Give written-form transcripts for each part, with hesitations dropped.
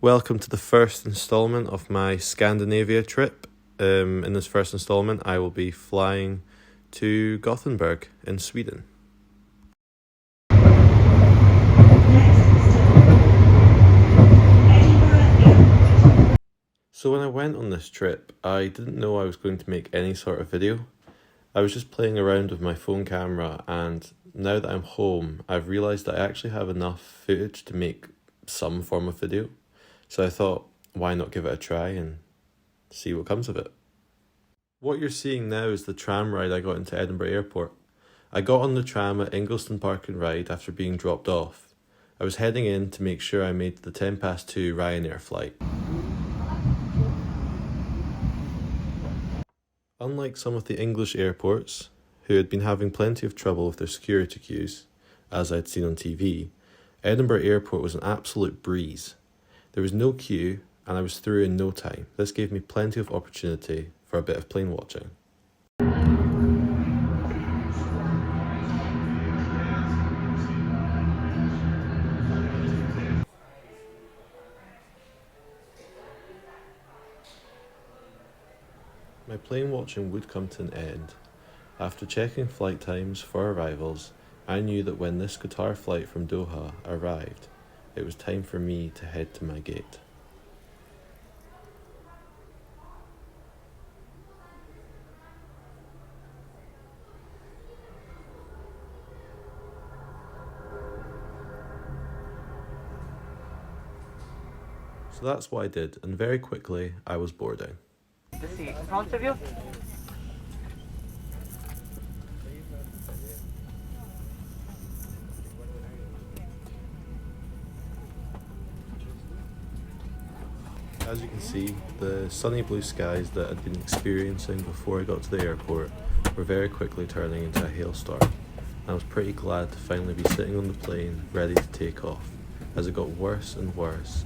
Welcome to the first instalment of my Scandinavia trip. In this first instalment, I will be flying to Gothenburg in Sweden. So when I went on this trip, I didn't know I was going to make any sort of video. I was just playing around with my phone camera, and now that I'm home, I've realised that I actually have enough footage to make some form of video. So I thought, why not give it a try and see what comes of it. What you're seeing now is the tram ride I got into Edinburgh Airport. I got on the tram at Ingliston Park and Ride after being dropped off. I was heading in to make sure I made the 2:10 Ryanair flight. Unlike some of the English airports, who had been having plenty of trouble with their security queues, as I'd seen on TV, Edinburgh Airport was an absolute breeze. There was no queue, and I was through in no time. This gave me plenty of opportunity for a bit of plane watching. My plane watching would come to an end. After checking flight times for arrivals, I knew that when this Qatar flight from Doha arrived, it was time for me to head to my gate. So that's what I did, and very quickly I was boarding. The seat in front of you. As you can see, the sunny blue skies that I'd been experiencing before I got to the airport were very quickly turning into a hailstorm. I was pretty glad to finally be sitting on the plane ready to take off, as it got worse and worse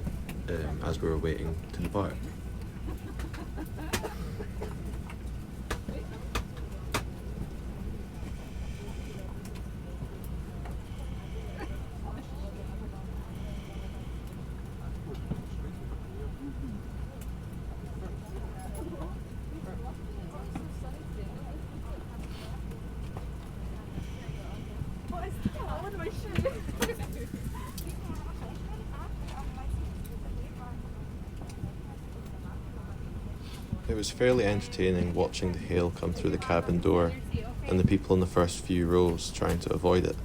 as we were waiting to depart. It was fairly entertaining watching the hail come through the cabin door and the people in the first few rows trying to avoid it.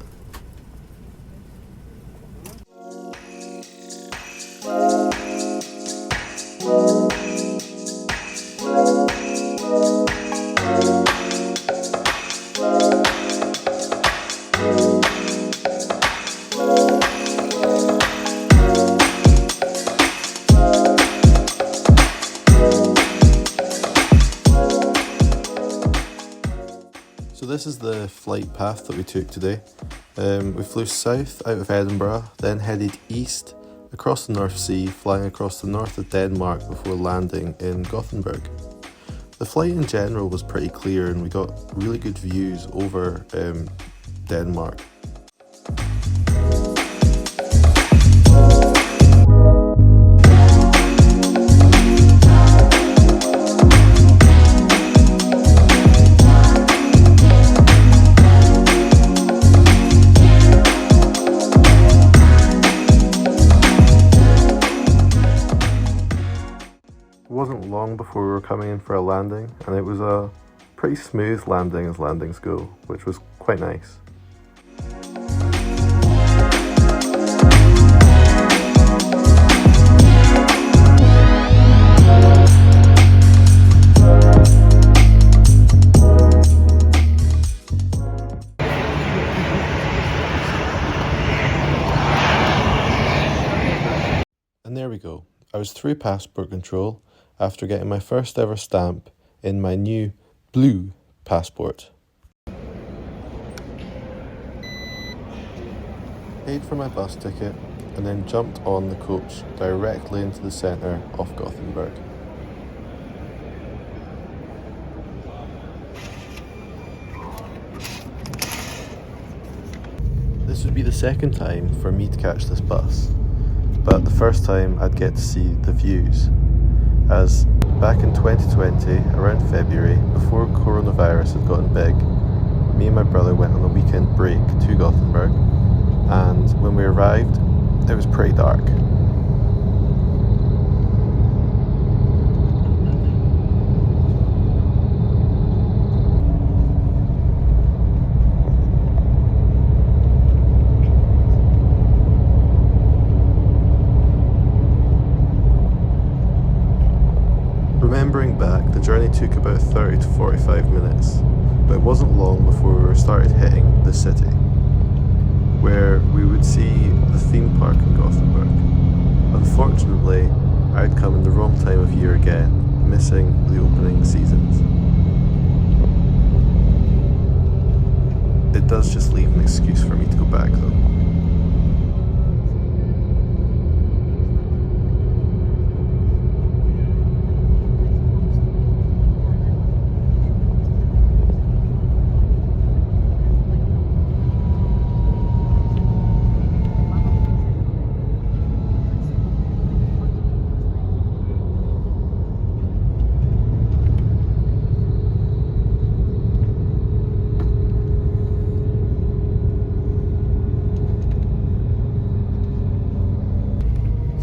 So this is the flight path that we took today. We flew south out of Edinburgh, then headed east across the North Sea, flying across the north of Denmark before landing in Gothenburg. The flight in general was pretty clear and we got really good views over Denmark. It wasn't long before we were coming in for a landing, and it was a pretty smooth landing as landings go, which was quite nice. And there we go. I was through passport control after getting my first ever stamp in my new blue passport. Paid for my bus ticket and then jumped on the coach directly into the centre of Gothenburg. This would be the second time for me to catch this bus. but the first time I'd get to see the views, as back in 2020, around February, before coronavirus had gotten big, me and my brother went on a weekend break to Gothenburg, and when we arrived, it was pretty dark. Remembering back, the journey took about 30 to 45 minutes, but it wasn't long before we started hitting the city, where we would see the theme park in Gothenburg. Unfortunately, I'd come in the wrong time of year again, missing the opening seasons. It does just leave an excuse for me to go back though.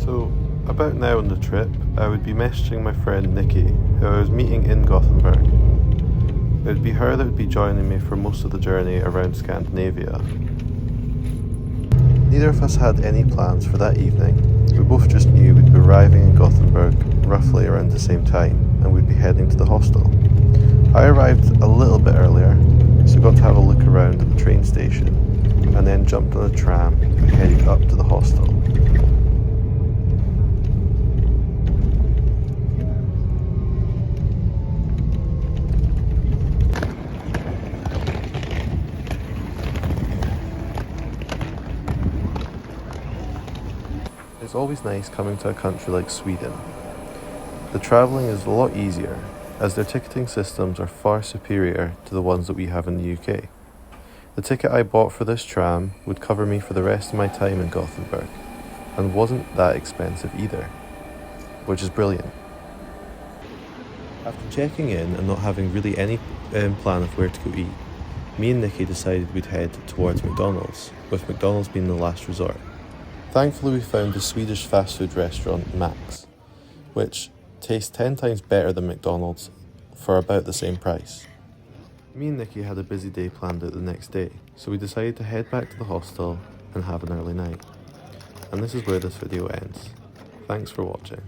So, about now on the trip, I would be messaging my friend Nikki, who I was meeting in Gothenburg. It would be her that would be joining me for most of the journey around Scandinavia. Neither of us had any plans for that evening. We both just knew we'd be arriving in Gothenburg roughly around the same time, and we'd be heading to the hostel. I arrived a little bit earlier, so got to have a look around at the train station, and then jumped on a tram and headed up to the hostel. It's always nice coming to a country like Sweden. The travelling is a lot easier, as their ticketing systems are far superior to the ones that we have in the UK. The ticket I bought for this tram would cover me for the rest of my time in Gothenburg, and wasn't that expensive either, which is brilliant. After checking in and not having really any plan of where to go eat, me and Nikki decided we'd head towards McDonald's, with McDonald's being the last resort. Thankfully we found the Swedish fast food restaurant Max, which tastes 10 times better than McDonald's for about the same price. Me and Nikki had a busy day planned out the next day, so we decided to head back to the hostel and have an early night. And this is where this video ends. Thanks for watching.